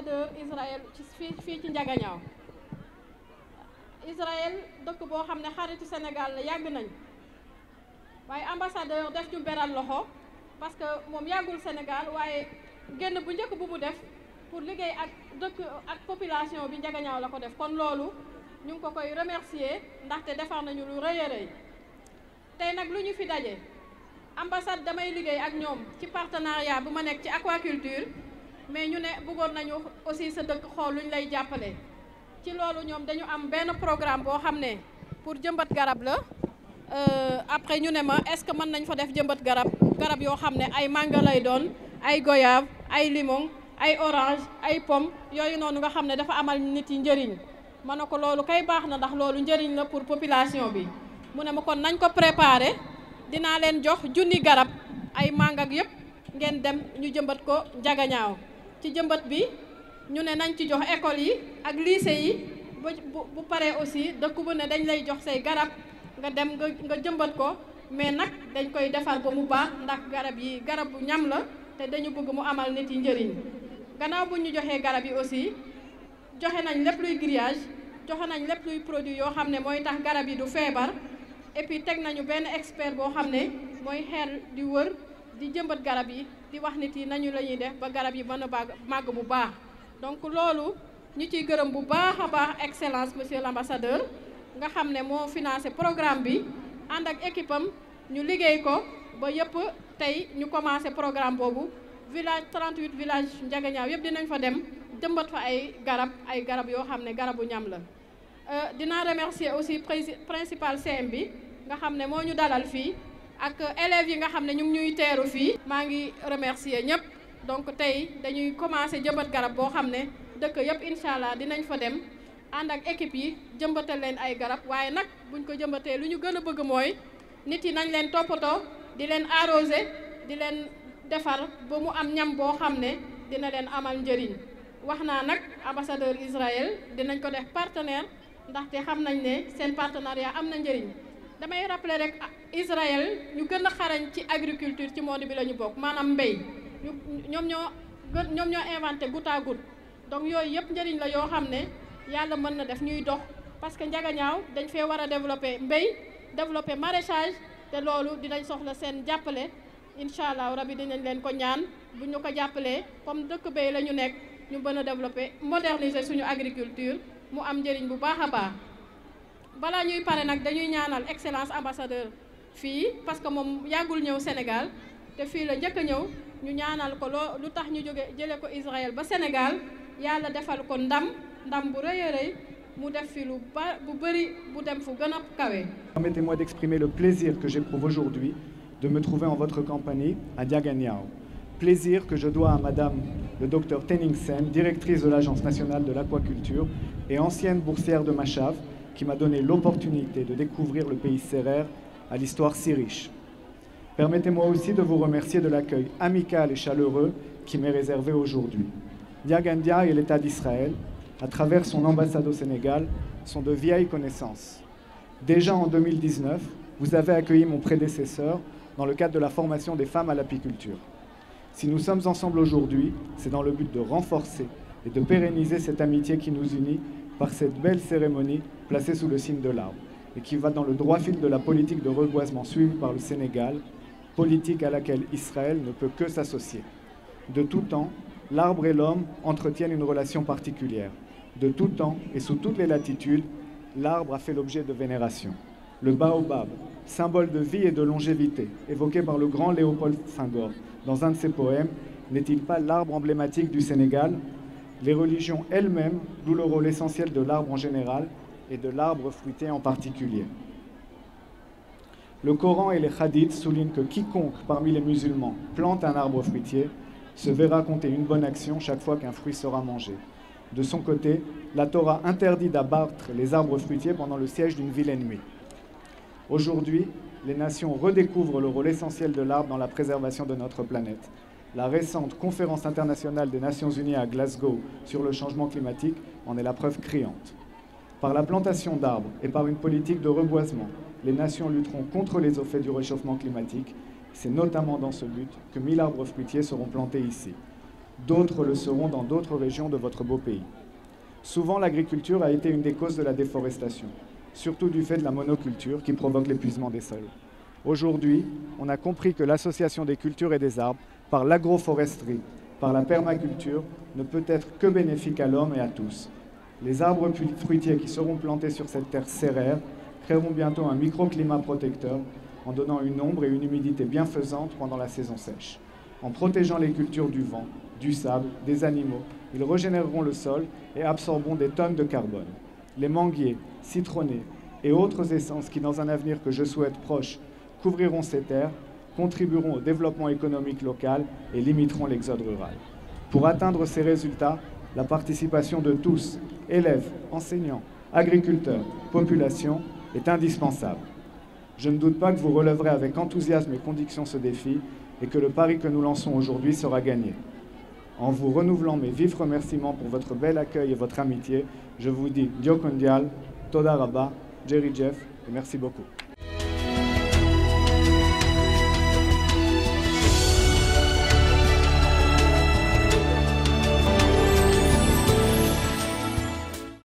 ambassadeur Israël ci fii ci Ndiaganiao. Israël dëkk boo xam ne xaritu Sénégal la yàgg nañ waaye ambassadeur def ñu beral loxo parce que moom yàggul Sénégal waaye génn bu njëkk bu mu def pour liggéey ak dëkk ak population bi Ndiaganiao la ko def kon loolu ñu ngi ko koy remercier ndaxte defar nañu lu rëy a rëy tey nag lu ñu fi daje ambassade damay liggéey ak ñoom ci partenariat bu ma nekk ci aquaculture mais ñu ne bëggoon nañu aussi sa dëkk xool lu ñu lay jàppale ci loolu ñoom dañu am benn programme boo xam ne pour jëmbat garab la après ñu ne ma est-ce que mën nañ fa def jëmbat garab yoo xam ne ay mango lay doon ay goyave ay limon ay orange ay pomme yooyu noonu nga xam ne dafa amal nit yi njëriñ ma ne ko loolu kay baax na ndax loolu njëriñ la pour population bi mu ne ma kon nañ ko préparer dinaa leen jox junni garab ay mango ak yëpp ngeen dem ñu jëmbat ko Ndiaganiao ci jëmbat bi ñu ne nañ ci jox école yi ak lycée yi bu paree aussi dëkk bu ne dañ lay jox say garab nga dem nga jëmbat ko mais nag dañ koy defar ba mu baax ndax garab yi garab bu ñam la te dañu bëgg mu amal nit yi njëriñ gannaaw bu ñu joxee garab yi aussi joxe nañ lépp luy grillage joxe nañ lépp luy produit yoo xam ne mooy tax garab yi du feebar et puis teg nañu benn expert boo xam ne mooy xeer di wër di jëmbat garab yi di wax nit yi nañu la ñuy def ba garab yi mën a màgg bu baax donc loolu ñu ciy gërëm bu baax a baax excellence monsieur l'ambassadeur nga xam ne moo financé programme bi ànd ak équipe am ñu liggéey ko ba yëpp tey ñu commencé programme boobu village 38 village Ndiaganiao yëpp dinañ fa dem jëmbat fa ay garab yoo xam ne garabu ñam la dinaa remercier aussi principal CM bi nga xam ne moo ñu dalal fii ak élèves yi nga xam ne ñu ngi ñuy teeru fii maa ngi remercier ñëpp donc tey dañuy commencer jëmbat garab boo xam ne dëkk yëpp incha allah dinañ fa dem ànd ak équipe yi jëmbatal leen ay garab waaye nag buñ ko jëmbatee lu ñu gën a bëgg mooy nit yi nañ leen toppatoo di leen arroser di leen defar ba mu am ñam boo xam ne dina leen amal njëriñ wax naa nag ambassadeur Israël dinañ ko def partenaire ndaxte xam nañ ne seen partenariat am na njëriñ damay rappeler rek Israël ñu gën a xarañ ci agriculture ci monde bi la ñu bokk maanaam mbéy ñoom ñoo inventé goutte à goutte donc yooyu yëpp njëriñ la yoo xam ne yàlla mën na def ñuy dox parce que Ndiaganiao dañ fee war a développer mbéy développer maraîchage te loolu dinañ soxla seen jàppale incha allah rabi dinañ leen ko ñaan bu ñu ko jàppalee comme dëkk béy la ñu nekk ñu mën a développer moderniser suñu agriculture mu am njëriñ bu baax a baax balaa ñuy pare nag dañuy ñaanal excellence ambassadeur fii parce que moom yàggul ñëw Sénégal te fii la njëkk a ñëw ñu ñaanal ko lu tax ñu jële ko Israël ba Sénégal yàlla defal ko ndam bu rëy a rëy mu def fi lu bëri bu dem fu gën a kawe. Permettez-moi d'exprimer le plaisir que j'éprouve aujourd'hui de me trouver en votre compagnie à Ndiaganiao. Plaisir que je dois à Madame le Dr Tenningsen, directrice de l'Agence nationale de l'aquaculture et ancienne boursière de Machav, qui m'a donné l'opportunité de découvrir le pays sérère à l'histoire si riche. Permettez-moi aussi de vous remercier de l'accueil amical et chaleureux qui m'est réservé aujourd'hui. Ndiaganiao et l'État d'Israël, à travers son ambassade au Sénégal, sont de vieilles connaissances. Déjà en 2019, vous avez accueilli mon prédécesseur dans le cadre de la formation des femmes à l'apiculture. Si nous sommes ensemble aujourd'hui, c'est dans le but de renforcer et de pérenniser cette amitié qui nous unit par cette belle cérémonie placée sous le signe de l'arbre et qui va dans le droit fil de la politique de reboisement suivie par le Sénégal, politique à laquelle Israël ne peut que s'associer. De tout temps, l'arbre et l'homme entretiennent une relation particulière. De tout temps et sous toutes les latitudes, l'arbre a fait l'objet de vénération. Le baobab, symbole de vie et de longévité, évoqué par le grand Léopold Senghor dans un de ses poèmes, n'est-il pas l'arbre emblématique du Sénégal? Les religions elles-mêmes jouent le rôle essentiel de l'arbre en général et de l'arbre fruité en particulier. Le Coran et les hadiths soulignent que quiconque parmi les musulmans plante un arbre fruitier se verra compter une bonne action chaque fois qu'un fruit sera mangé. De son côté, la Torah interdit d'abattre les arbres fruitiers pendant le siège d'une ville ennemie. Aujourd'hui, les nations redécouvrent le rôle essentiel de l'arbre dans la préservation de notre planète. La récente conférence internationale des Nations Unies à Glasgow sur le changement climatique en est la preuve criante. Par la plantation d'arbres et par une politique de reboisement, les nations lutteront contre les effets du réchauffement climatique. C'est notamment dans ce but que 1000 arbres fruitiers seront plantés ici. D'autres le seront dans d'autres régions de votre beau pays. Souvent, l'agriculture a été une des causes de la déforestation, surtout du fait de la monoculture qui provoque l'épuisement des sols. Aujourd'hui, on a compris que l'association des cultures et des arbres, par l'agroforesterie, par la permaculture, ne peut être que bénéfique à l'homme et à tous. Les arbres fruitiers qui seront plantés sur cette terre céraire créeront bientôt un microclimat protecteur en donnant une ombre et une humidité bienfaisantes pendant la saison sèche. En protégeant les cultures du vent, du sable, des animaux, ils régénéreront le sol et absorberont des tonnes de carbone. Les manguiers, citronnés et autres essences qui, dans un avenir que je souhaite proche, couvriront ces terres, contribueront au développement économique local et limiteront l'exode rural. Pour atteindre ces résultats, la participation de tous, élèves, enseignants, agriculteurs, population, est indispensable. Je ne doute pas que vous relèverez avec enthousiasme et conviction ce défi et que le pari que nous lançons aujourd'hui sera gagné. En vous renouvelant mes vifs remerciements pour votre bel accueil et votre amitié, je vous dis Dio Kondial, Toda Rabba, Jerry Jeff et merci beaucoup.